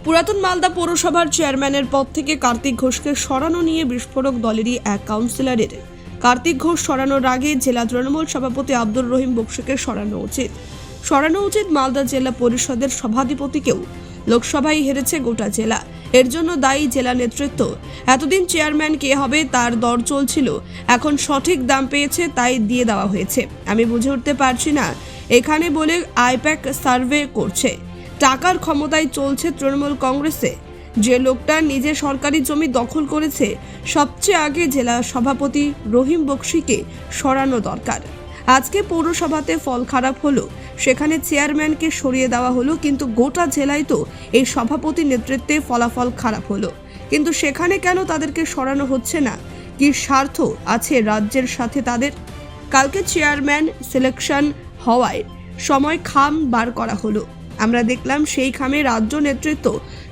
পুরাতন মালদা পৌরসভার চেয়ারম্যানের পদ থেকে কার্তিক ঘোষকে সরানো নিয়ে বিস্ফোরক দলেরই এক কাউন্সিলরের। কার্তিক ঘোষ সরানোর আগে জেলা তৃণমূল সভাপতি আব্দুর রহিম বক্সিকে সরানো উচিত মালদা জেলা পরিষদের সভাধিপতিকেও। লোকসভায় হেরেছে গোটা জেলা, এর জন্য দায়ী জেলা নেতৃত্ব। এতদিন চেয়ারম্যান কে হবে তার দর চলছিল, এখন সঠিক দাম পেয়েছে তাই দিয়ে দেওয়া হয়েছে। আমি বুঝে উঠতে পারছি না, এখানে বলে আইপ্যাক সার্ভে করছে, টাকার ক্ষমতায় চলছে তৃণমূল কংগ্রেসে। যে লোকটা নিজে সরকারি জমি দখল করেছে, সবচেয়ে আগে জেলা সভাপতি রহিম বক্সিকে সরানো দরকার। আজকে পৌরসভাতে ফল খারাপ হলো, সেখানে চেয়ারম্যানকে সরিয়ে দেওয়া হলো, কিন্তু গোটা জেলায় তো এই সভাপতি নেতৃত্বে ফলাফল খারাপ হলো, কিন্তু সেখানে কেন তাদেরকে সরানো হচ্ছে না? কি স্বার্থ আছে রাজ্যের সাথে তাদের? কালকে চেয়ারম্যান সিলেকশন হওয়ায় সময় খাম বার করা হলো, আমরা দেখলাম সেই খামে রাজ্য নেতৃত্ব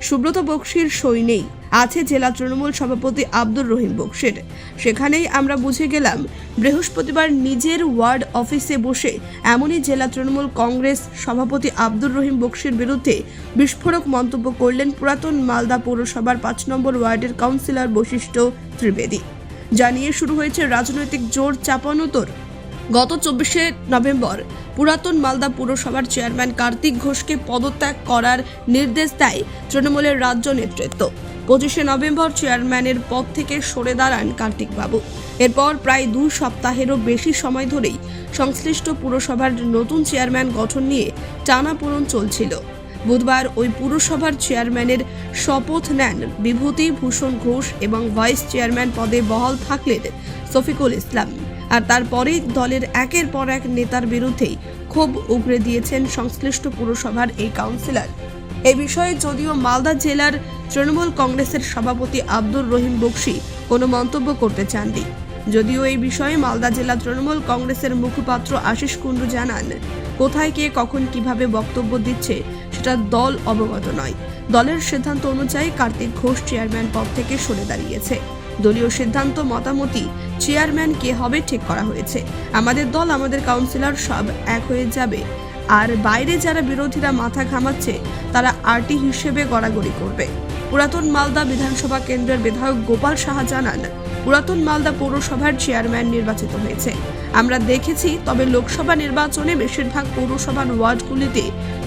সুব্রত বক্সির সই নেই, আছে জেলা তৃণমূল সভাপতি আব্দুর রহিম বক্সির। সেখানেই আমরা বুঝে গেলাম বৃহস্পতিবার নিজের ওয়ার্ড অফিসে বসে এমনই জেলা তৃণমূল কংগ্রেস সভাপতি আব্দুর রহিম বক্সির বিরুদ্ধে বিস্ফোরক মন্তব্য করলেন পুরাতন মালদা পৌরসভার 5 নম্বর ওয়ার্ডের কাউন্সিলর বশিষ্ঠ ত্রিবেদী। জানিয়ে শুরু হয়েছে রাজনৈতিক জোর চাপানোতর। গত 24শে নভেম্বর পুরাতন মালদা পুরসভার চেয়ারম্যান কার্তিক ঘোষকে পদত্যাগ করার নির্দেশ দেয় তৃণমূলের রাজ্য নেতৃত্ব। 25শে নভেম্বর চেয়ারম্যানের পদ থেকে সরে দাঁড়ান কার্তিক বাবু। এরপর প্রায় 2 সপ্তাহেরও বেশি সময় ধরেই সংশ্লিষ্ট পুরসভার নতুন চেয়ারম্যান গঠন নিয়ে টানাপোড়েন চলছিল। বুধবার ওই পুরসভার চেয়ারম্যানের শপথ নেন বিভূতি ভূষণ ঘোষ এবং ভাইস চেয়ারম্যান পদে বহাল থাকলেন শফিকুল ইসলাম। আর তারপরেই দলের একের পর এক নেতার বিরুদ্ধেই ক্ষোভ উগরে দিয়েছেন সংশ্লিষ্ট পুরসভার এই কাউন্সিলর। এই বিষয়ে যদিও মালদা জেলার তৃণমূল কংগ্রেসের সভাপতি আব্দুর রহিম বক্সি কোনো মন্তব্য করতে চাননি। যদিও এই বিষয়ে মালদা জেলা তৃণমূল কংগ্রেসের মুখপাত্র আশিস কুণ্ডু জানান, কোথায় কে কখন কিভাবে বক্তব্য দিচ্ছে সেটা দল অবগত নয়। দলের সিদ্ধান্ত অনুযায়ী কার্তিক ঘোষ চেয়ারম্যান পদ থেকে সরে দাঁড়িয়েছে। দলীয় সিদ্ধান্ত মতামতি চেয়ারম্যান কে হবে ঠিক করা হয়েছে। আমাদের দল, আমাদের কাউন্সিলর সব এক হয়ে যাবে, আর বাইরে যারা বিরোধীরা মাথা ঘামাচ্ছে তারা আরটি হিসেবে গড়াগড়ি করবে। পুরাতন মালদা বিধানসভা কেন্দ্রের বিধায়ক গোপাল সাহা জানান, পুরাতন মালদা পৌরসভার চেয়ারম্যান নির্বাচিত হয়েছে, আমরা দেখেছি। তবে লোকসভা নির্বাচনে বেশিরভাগ পৌরসভার ওয়ার্ডগুলিতে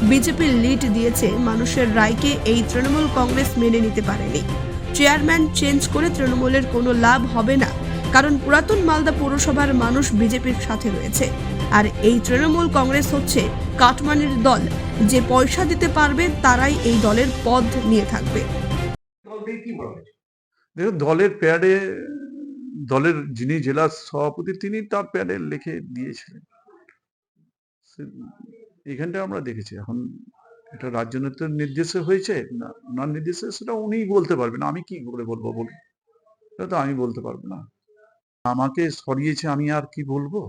বিজেপি লিড দিয়েছে। মানুষের রায়কে এই তৃণমূল কংগ্রেস মেনে নিতে পারেনি। চেয়ারম্যান চেঞ্জ করে তৃণমূলের কোনো লাভ হবে না, কারণ পুরাতন মালদা পৌরসভার মানুষ বিজেপির সাথে রয়েছে, আর এই তৃণমূল কংগ্রেস হচ্ছে কাটমানির দল। যে পয়সা দিতে পারবে তারাই এই দলের পদ নিয়ে থাকবে। দেখুন, দলের প্যাডে দলের যিনি জেলা সভাপতি তিনি তার প্যাডে লিখে দিয়েছিলেন, এখানটা আমরা দেখেছি। এখন এটা রাজ্য নেতৃত্বের নির্দেশে হয়েছে না ওনার নির্দেশে, সেটা উনিই বলতে পারবেন, আমি কি করে বলবো বলুন? সেটা তো আমি বলতে পারবো না। আমাকে সরিয়েছে, আমি আর কি বলবো?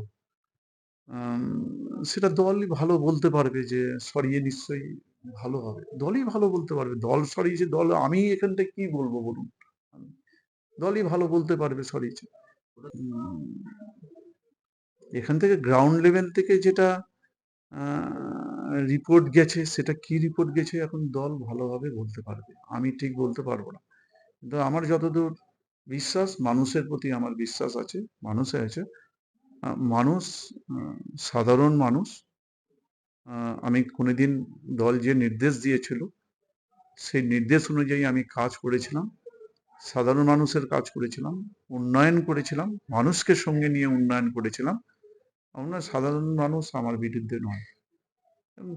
সেটা দলই ভালো বলতে পারবে যে সরিয়ে নিশ্চয়ই ভালো হবে, দলই ভালো বলতে পারবে। দল সরিয়েছে, দল, আমি এখানটা কি বলবো বলুন? দলই ভালো বলতে পারবে সরিয়েছে। এখান থেকে গ্রাউন্ড লেভেল থেকে যেটা রিপোর্ট গেছে, সেটা কি রিপোর্ট গেছে এখন দল ভালোভাবে বলতে পারবে, আমি ঠিক বলতে পারবো না। কিন্তু আমার যতদূর বিশ্বাস, মানুষের প্রতি আমার বিশ্বাস আছে, মানুষে আছে। মানুষ সাধারণ মানুষ। আমি কোনোদিন দল যে নির্দেশ দিয়েছিল সেই নির্দেশ অনুযায়ী আমি কাজ করেছিলাম, সাধারণ মানুষের কাজ করেছিলাম, উন্নয়ন করেছিলাম, মানুষকে সঙ্গে নিয়ে উন্নয়ন করেছিলাম। আমরা সাধারণ মানুষ আমার বিরুদ্ধে নয়।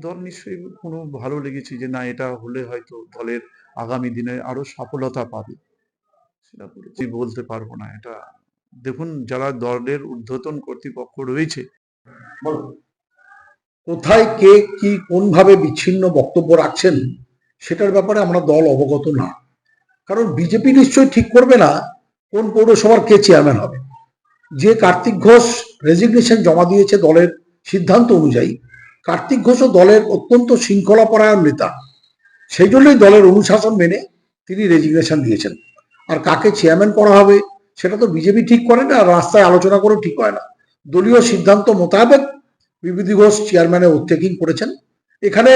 দল নিশ্চয়ই কোনো ভালো লেগেছে যে না, এটা হলে হয়তো দলের আগামী দিনে আরো সফলতা পাবে, সেটা বলতে পারবো না। এটা দেখুন, যারা দলের ঊর্ধ্বতন কর্তৃপক্ষ রয়েছে, কোথায় কে কি কোনভাবে বিচ্ছিন্ন বক্তব্য রাখছেন সেটার ব্যাপারে আমরা দল অবগত না। কারণ বিজেপি নিশ্চয়ই ঠিক করবে না কোন পৌরসভার কে চেয়ারম্যান হবে। যে কার্তিক ঘোষ রেজিগনেশন জমা দিয়েছে দলের সিদ্ধান্ত অনুযায়ী, কার্তিক ঘোষও দলের অত্যন্ত শৃঙ্খলাপরায়ণ নেতা, সেই জন্যই দলের অনুশাসন মেনে তিনি রেজিগনেশন দিয়েছেন। আর কাকে চেয়ারম্যান করা হবে সেটা তো বিজেপি ঠিক করে না, রাস্তায় আলোচনা করে ঠিক হয় না। দলীয় সিদ্ধান্ত মোতাবেক বিভূতি ঘোষ চেয়ারম্যানে ওভারটেকিং করেছেন। এখানে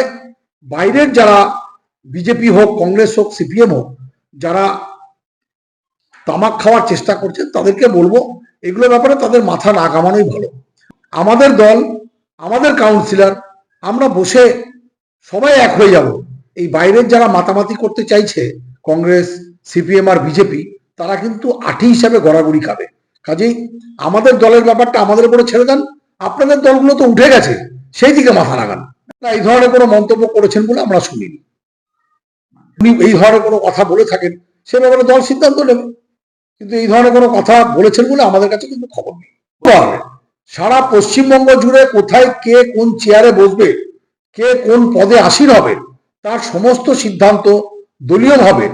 বাইরের যারা বিজেপি হোক, কংগ্রেস হোক, সিপিএম হোক, যারা তামাক খাওয়ার চেষ্টা করছেন তাদেরকে বলবো এগুলোর ব্যাপারে তাদের মাথা না কামানোই ভালো। আমাদের দল, আমাদের কাউন্সিলর, আমরা বসে সবাই এক হয়ে যাব। এই বাইরের যারা মাতামাতি করতে চাইছে, কংগ্রেস, সিপিএম আর বিজেপি, তারা কিন্তু আঠি হিসাবে গড়াগড়ি খাবে। কাজেই আমাদের দলের ব্যাপারটা আমাদের উপরে ছেড়ে দেন, আপনাদের দলগুলো তো উঠে গেছে, সেই দিকে মাথা লাগান। এই ধরনের কোনো মন্তব্য করেছেন বলে আমরা শুনিনি। উনি এই ধরনের কোনো কথা বলে থাকেন, সে ব্যাপারে দল সিদ্ধান্ত নেবে, কিন্তু এই ধরনের কোনো কথা বলেছেন বলে আমাদের কাছে কিন্তু খবর নেই। সারা পশ্চিমবঙ্গ জুড়ে কোথায় কে কোন চেয়ারে বসবে, কে কোন পদে আসীন হবে, তার সমস্ত সিদ্ধান্ত দলীয়ভাবে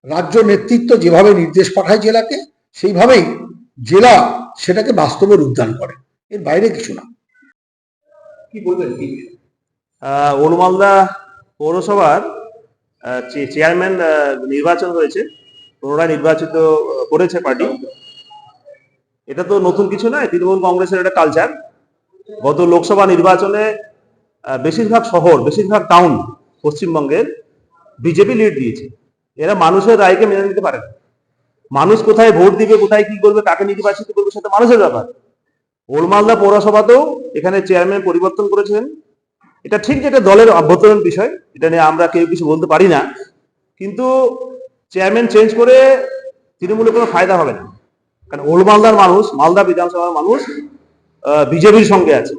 রাজ্য নেতৃত্ব যেভাবে নির্দেশ পাঠায় জেলাকে, সেইভাবেই জেলা সেটাকে বাস্তবে রূপদান করে, এর বাইরে কিছু না। কি বলবেন? অনুমালদা পৌরসভার চেয়ারম্যান নির্বাচন হয়েছে, পুনরায় নির্বাচিত করেছে পার্টি। এটা তো নতুন কিছু নয়, তৃণমূল কংগ্রেসের একটা কালচার। গত লোকসভা নির্বাচনে বেশিরভাগ শহর, বেশিরভাগ টাউন পশ্চিমবঙ্গের বিজেপি লিড দিয়েছে। এরা মানুষের রায়কে মেনে নিতে পারে না। মানুষ কোথায় ভোট দিবে, কোথায় কি করবে, কাকে নির্বাচিত করবে, সেটা মানুষের ব্যাপার। ওলমালদা পৌরসভাতেও এখানে চেয়ারম্যান পরিবর্তন করেছেন। এটা ঠিক যে এটা দলের অভ্যন্তরীণ বিষয়, এটা নিয়ে আমরা কেউ কিছু বলতে পারি না, কিন্তু চেয়ারম্যান চেঞ্জ করে তৃণমূলের কোনো ফায়দা হবে না। কারণ ওলমালদার মানুষ, মালদা বিধানসভার মানুষ বিজেপির সঙ্গে আছে,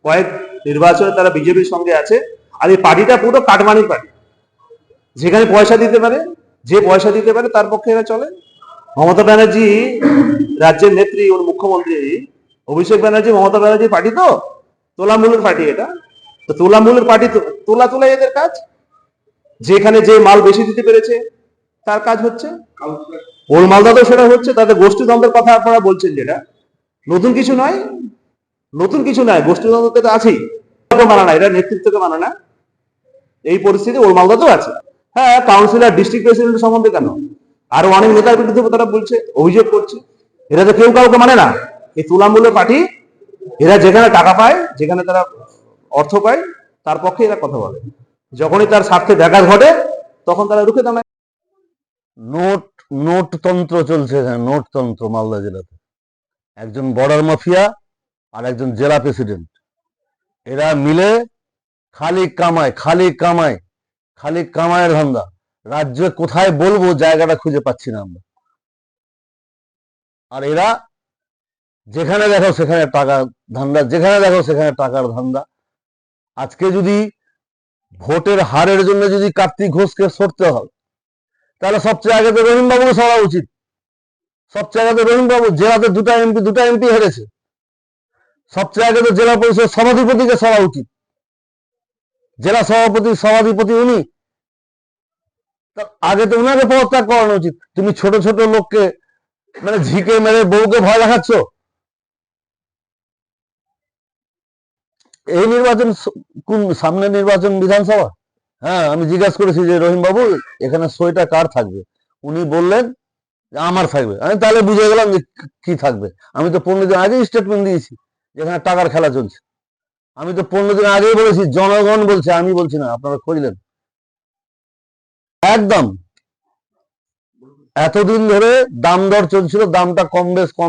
কয়েক নির্বাচনে তারা বিজেপির সঙ্গে আছে। আর এই পার্টিটা পুরো কাটমানির পার্টি, যেখানে পয়সা দিতে পারে, যে পয়সা দিতে পারে তার পক্ষে এরা চলে। মমতা ব্যানার্জি রাজ্যের নেত্রী, ওর মুখ্যমন্ত্রী অভিষেক ব্যানার্জি, মমতা ব্যানার্জির পার্টি তো তোলামূলের পার্টি। এটা তো তোলামূলের পার্টি, তোলা তোলা এদের কাজ। যেখানে যে মাল বেশি দিতে পেরেছে তার কাজ হচ্ছে। ওল মালদাতেও সেটা হচ্ছে। তাদের গোষ্ঠীদ্বন্দ্বের কথা আপনারা বলছেন, যেটা নতুন কিছু নয়, নতুন কিছু নয়, গোষ্ঠীদ্বন্দ্ব তো আছেই। মানা না, এটা নেতৃত্বকে মানা না। এই পরিস্থিতি ওল মালদাতেও আছে। হ্যাঁ, কাউন্সিলর, ডিস্ট্রিক্ট প্রেসিডেন্ট সম্বন্ধে কেন, আরো অনেক নেতার বিরুদ্ধে তারা বলছে, অভিযোগ করছে। এরা তো কেউ কাউকে মানে না। এই তুলামূলের পার্টি, এরা যেখানে টাকা পায়, যেখানে তারা অর্থ পায়, তার পক্ষে এরা কথা বলে। যখনই তার স্বার্থে ব্যাঘাত ঘটে তখন তারা রুখে দাঁড়ায়। নোটতন্ত্র চলছে এখানে, নোটতন্ত্র মালদা জেলাতে। একজন বর্ডার মাফিয়া আর একজন জেলা প্রেসিডেন্ট, এরা মিলে খালি কামায়, খালি কামায়, খালি কামায়ের ধান্দা। রাজ্যে কোথায় বলবো জায়গাটা খুঁজে পাচ্ছি না আমরা। আর এরা যেখানে দেখো সেখানে টাকা ধান্দা, যেখানে দেখো সেখানে টাকার ধান্দা। আজকে যদি ভোটের হারের জন্য যদি কার্তিক ঘোষকে সরতে হয়, তাহলে সবচেয়ে আগে তো রহিম বাবুকে সরা উচিত। সবচেয়ে আগে তো রহিম বাবু, জেলাতে দুটা এমপি হেরেছে। সবচেয়ে আগে তো জেলা পরিষদ সভাধিপতিকে সরা উচিত। জেলা সভাধিপতি উনি, আগে তো উনাকে পদত্যাগ করানো উচিত। তুমি ছোট ছোট লোককে মানে ঝিকে মেরে বউকে ভয় দেখাচ্ছ। এই নির্বাচন কোন সামনে নির্বাচন বিধানসভা। হ্যাঁ, আমি জিজ্ঞাসা করেছি যে রহিম বাবু এখানে সইটা কার থাকবে, উনি বললেন আমার থাকবে। আমি তাহলে বুঝে গেলাম যে কি থাকবে। আমি তো 15 দিন আগেই স্টেটমেন্ট দিয়েছি যেখানে টাকার খেলা চলছে। আমি তো 15 দিন আগেই বলেছি, জনগণ বলছে, আমি বলছি না, আপনারা খুঁজলেন। একদম এতদিন ধরে দাম দর চলছিল, দামটা কম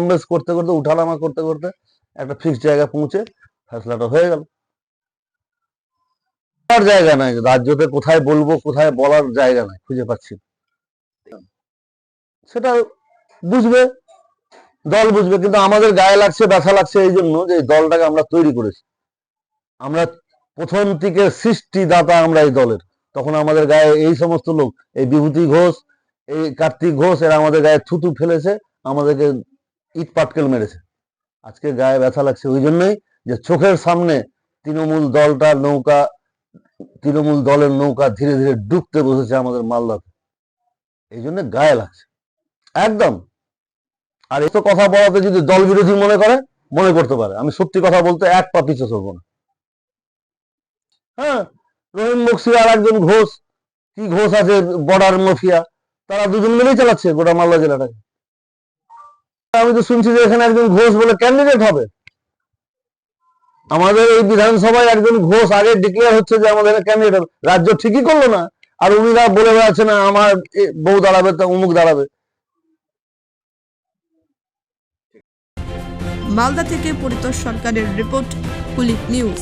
বেশ করতে করতে, উঠানামা করতে করতে একটা ফিক্সড জায়গায় পৌঁছে ফেসলাটা হয়ে গেল। জায়গা নাই রাজ্যতে, কোথায় বলবো, কোথায় বলার জায়গা নাই, খুঁজে পাচ্ছি। সেটা বুঝবে দল, বুঝবে। কিন্তু আমাদের গায়ে লাগছে, ব্যথা লাগছে এই জন্য যে এই দলটাকে আমরা তৈরি করেছি। আমরা প্রথম থেকে সৃষ্টিদাতা আমরা এই দলের। তখন আমাদের গায়ে এই সমস্ত লোক, এই বিভূতি ঘোষ, এই কার্তিক ঘোষ, এরা আমাদের গায়ে থুতু ফেলেছে, আমাদেরকে ইট পাটকেল মেরেছে। আজকে গায়ে ব্যথা লাগছে ওই জন্যই যে চোখের সামনে তৃণমূল দলের নৌকা ধীরে ধীরে ডুবতে বসেছে আমাদের মালদাতে। এই জন্য গায়ে লাগছে একদম। আর এত কথা বলাতে যদি দল বিরোধী মনে করতে পারে, আমি সত্যি কথা বলতে এক পা পিছু চলবো না। হ্যাঁ, রহিম বক্সি আর একজন ঘোষ, কি ঘোষ আছে, বর্ডার মাফিয়া, তারা দুজন মিলেই চালাচ্ছে গোটা মালদা জেলাটাকে। আমি তো শুনছি যে এখানে একজন ঘোষ বলে ক্যান্ডিডেট হবে। আমাদের এই বিধানসভায় একজন ঘোষ আগে ডিক্লেয়ার হচ্ছে যে আমাদের ক্যান্ডিডেট হবে। রাজ্য ঠিকই করলো না, আর উনিরা বলে বেড়াচ্ছেন আমার বউ দাঁড়াবে, তা অমুক দাঁড়াবে। মালদা থেকে পরিতোষ সরকারের রিপোর্ট, কুলিক নিউজ।